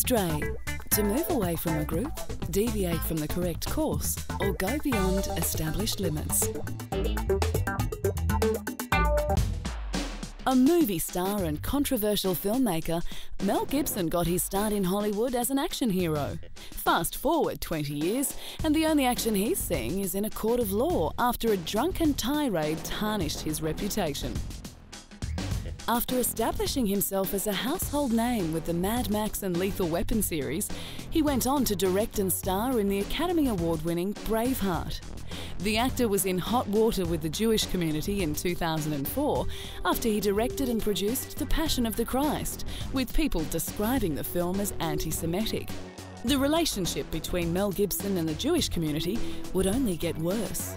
Stray. To move away from a group, deviate from the correct course, or go beyond established limits. A movie star and controversial filmmaker, Mel Gibson got his start in Hollywood as an action hero. Fast forward 20 years, and the only action he's seeing is in a court of law after a drunken tirade tarnished his reputation. After establishing himself as a household name with the Mad Max and Lethal Weapon series, he went on to direct and star in the Academy Award-winning Braveheart. The actor was in hot water with the Jewish community in 2004 after he directed and produced The Passion of the Christ, with people describing the film as anti-Semitic. The relationship between Mel Gibson and the Jewish community would only get worse.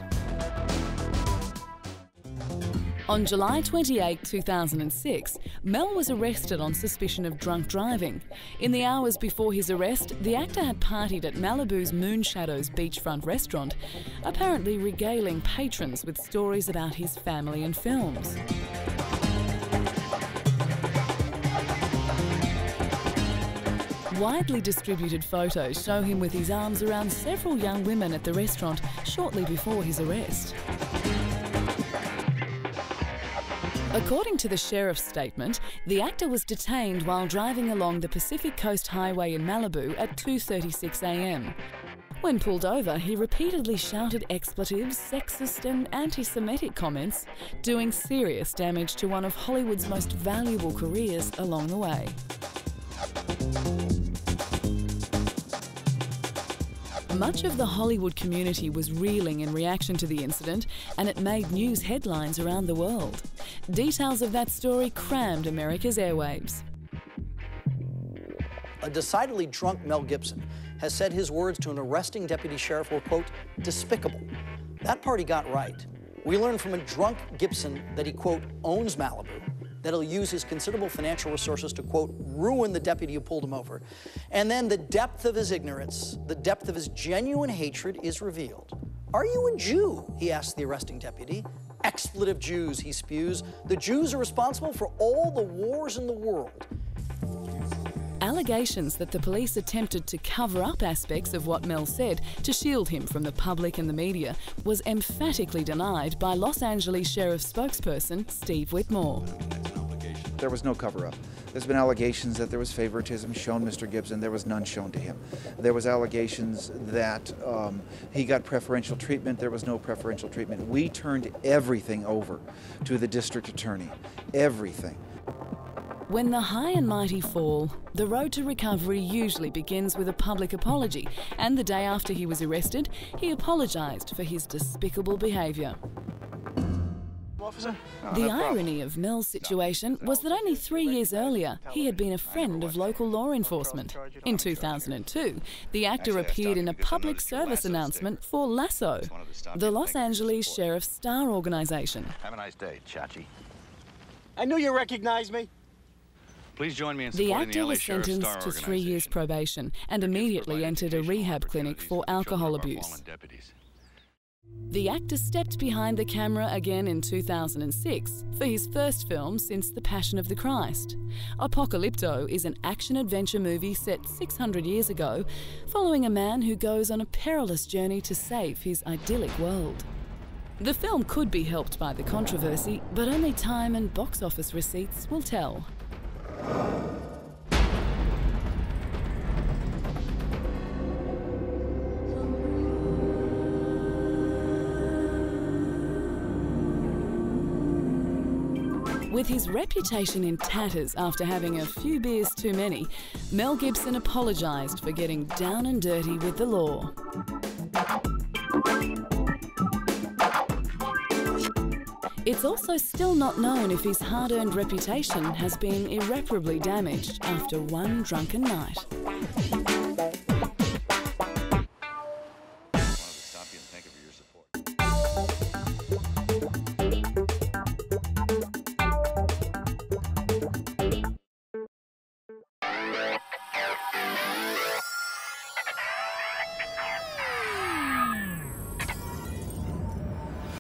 On July 28, 2006, Mel was arrested on suspicion of drunk driving. In the hours before his arrest, the actor had partied at Malibu's Moon Shadows beachfront restaurant, apparently regaling patrons with stories about his family and films. Widely distributed photos show him with his arms around several young women at the restaurant shortly before his arrest. According to the sheriff's statement, the actor was detained while driving along the Pacific Coast Highway in Malibu at 2:36 a.m. When pulled over, he repeatedly shouted expletives, sexist and anti-Semitic comments, doing serious damage to one of Hollywood's most valuable careers along the way. Much of the Hollywood community was reeling in reaction to the incident, and it made news headlines around the world. Details of that story crammed America's airwaves. A decidedly drunk Mel Gibson has said his words to an arresting deputy sheriff were, quote, despicable. That part he got right. We learned from a drunk Gibson that he, quote, owns Malibu, that he'll use his considerable financial resources to, quote, ruin the deputy who pulled him over. And then the depth of his ignorance, the depth of his genuine hatred is revealed. Are you a Jew? He asked the arresting deputy. Expletive Jews, he spews. The Jews are responsible for all the wars in the world. Allegations that the police attempted to cover up aspects of what Mel said to shield him from the public and the media was emphatically denied by Los Angeles Sheriff's spokesperson Steve Whitmore. There was no cover-up. There's been allegations that there was favoritism shown Mr. Gibson. There was none shown to him. There was allegations that he got preferential treatment. There was no preferential treatment. We turned everything over to the district attorney. Everything. When the high and mighty fall, the road to recovery usually begins with a public apology, and the day after he was arrested, he apologised for his despicable behaviour. The irony of Mel's situation was that only 3 years earlier, he had been a friend of local law enforcement. In 2002, the actor appeared in a public service announcement for LASSO, the Los Angeles Sheriff's Star Organisation. Have a nice day, Chachi. I knew you recognized me. Please join me in The supporting actor LA was Sheriff's sentenced Star to 3 years probation and immediately entered a rehab clinic for alcohol abuse. The actor stepped behind the camera again in 2006 for his first film since The Passion of the Christ. Apocalypto is an action-adventure movie set 600 years ago, following a man who goes on a perilous journey to save his idyllic world. The film could be helped by the controversy, but only time and box office receipts will tell. With his reputation in tatters after having a few beers too many, Mel Gibson apologised for getting down and dirty with the law. It's also still not known if his hard-earned reputation has been irreparably damaged after one drunken night. I wanted to stop you and thank you for your support.